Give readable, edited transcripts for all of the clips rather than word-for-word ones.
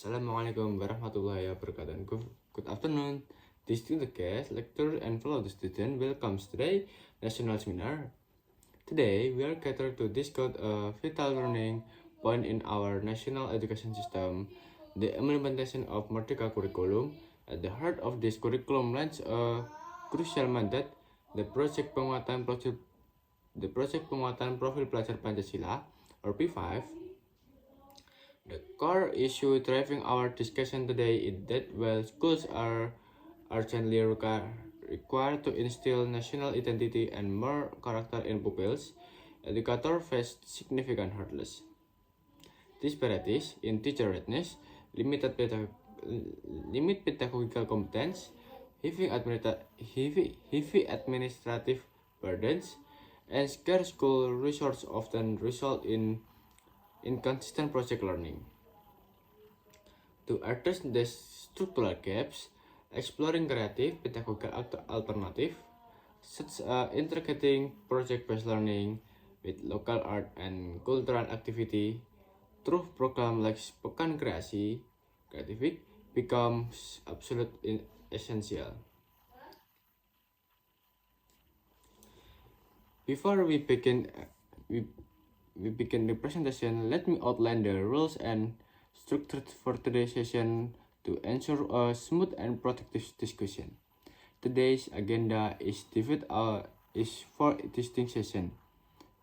Assalamualaikum warahmatullahi wabarakatuh. Good afternoon. Distinguished guests, lecturers, and fellow students, welcome to today's national seminar. Today, we are gathered to discuss a vital learning point in our national education system, the implementation of Merdeka Curriculum. At the heart of this curriculum lies a crucial mandate, the Project Penguatan Profil Pelajar Pancasila, or P5. The core issue driving our discussion today is that while schools are urgently required to instill national identity and more character in pupils, educators face significant hurdles. Disparities in teacher readiness, limited pedagogical competence, heavy administrative burdens, and scarce school resources often result in inconsistent project learning. To address these structural gaps, exploring creative pedagogical alternatives such as integrating project-based learning with local art and cultural activity through programs like Pekan Kreatif becomes absolutely essential. Before we begin the presentation, let me outline the rules and structure for today's session to ensure a smooth and productive discussion. Today's agenda is four distinct sessions.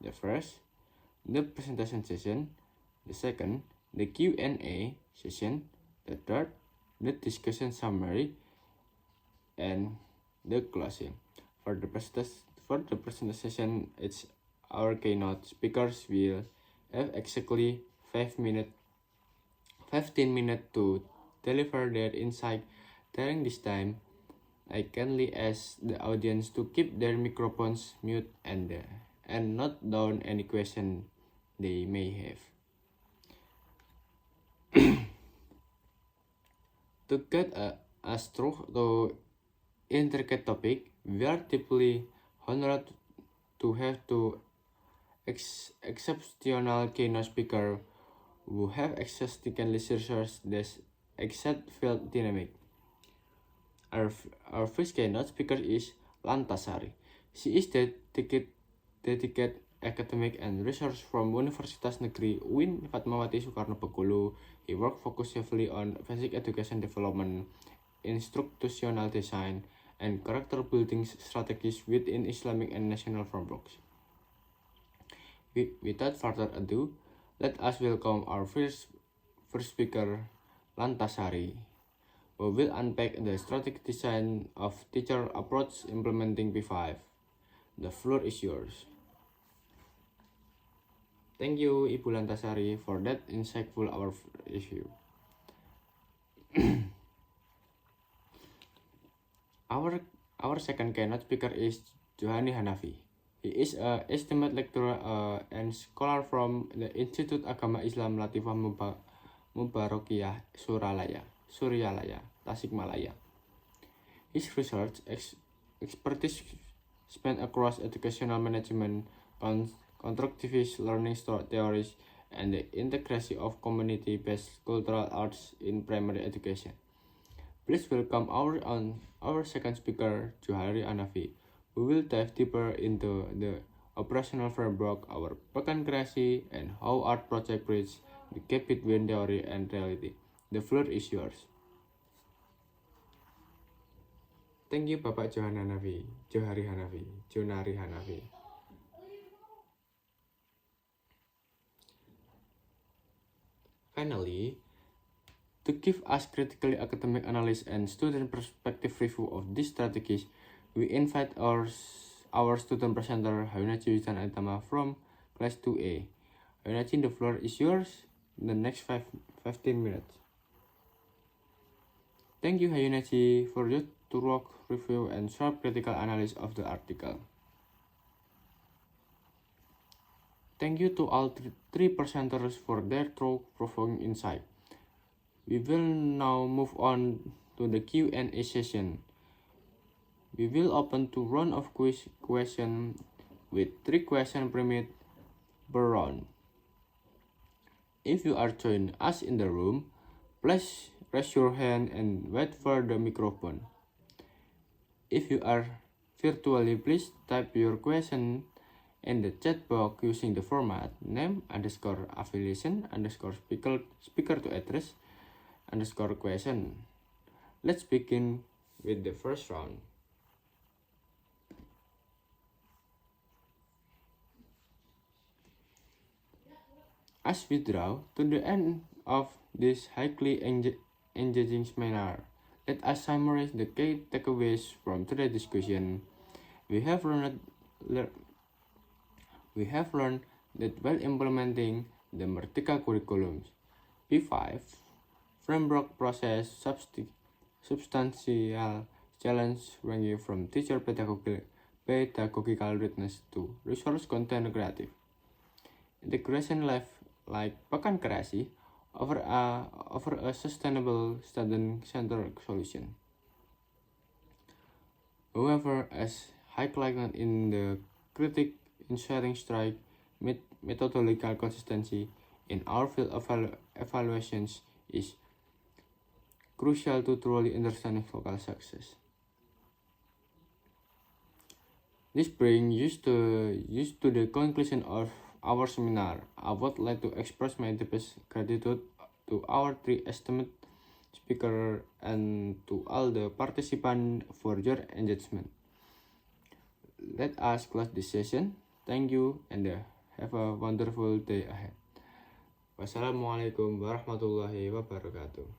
The first, the presentation session. The second, the Q&A session. The third, the discussion summary. And the closing. For the presentation session, it's our keynote speakers will have exactly 15 minutes to deliver their insight. During this time, I kindly ask the audience to keep their microphones mute and note down any question they may have. To get us through the intricate topic, we are deeply honored to have two exceptional keynote speakers who have exhaustively researched this exact field dynamic. Our first keynote speaker is Lantasari. She is dedicated academic and research from Universitas Negeri UIN Fatmawati Soekarno Bengkulu. He worked focused heavily on basic education development, institutional design, and character building strategies within Islamic and national frameworks. Without further ado, let us welcome our first speaker, Lantasari, who will unpack the strategic design of teacher approach implementing P5. The floor is yours. Thank you, Ibu Lantasari, for that insightful issue. Our second keynote speaker is Johani Hanafi. He is an esteemed lecturer and scholar from the Institute Agama Islam Latifah Mubarakiyah Suryalaya, Tasikmalaya. His research expertise span across educational management, constructivist learning theories, and the integration of community-based cultural arts in primary education. Please welcome our second speaker, Johari Hanafi, who will dive deeper into the operational framework, our Pekan Kreasi, and how art project bridge the gap between theory and reality. The floor is yours. Thank you, Bapak Johari Hanafi. Finally, to give us critically academic analysis and student perspective review of these strategies, we invite our student presenter, Hayunachi Wijan Aitama from class 2A. Hayunachi, the floor is yours. The next 15 minutes. Thank you, Hayunachi, for your thorough review and sharp critical analysis of the article. Thank you to all three presenters for their thought-provoking insight. We will now move on to the Q&A session. We will open to round of questions with 3 questions per minute per round. If you are joining us in the room, Please raise your hand and wait for the microphone. If you are virtually, please type your question in the chat box using the format name underscore affiliation underscore speaker to address underscore question. Let's begin with the first round. As we draw to the end of this highly engaging seminar, let us summarize the key takeaways from today's discussion. We have learned that while implementing the Merdeka curriculum, P5 framework process substantial challenge ranging from teacher pedagogical readiness to resource content creative integration like Pekan Kreasi offer a sustainable student-centered solution. However, as highlighted in the critique in sharing strike, methodological consistency in our field evaluations is crucial to truly understanding local success. This brings us to the conclusion of our seminar. I would like to express my deepest gratitude to our three esteemed speakers and to all the participants for your engagement. Let us close this session. Thank you and have a wonderful day ahead. Wassalamualaikum warahmatullahi wabarakatuh.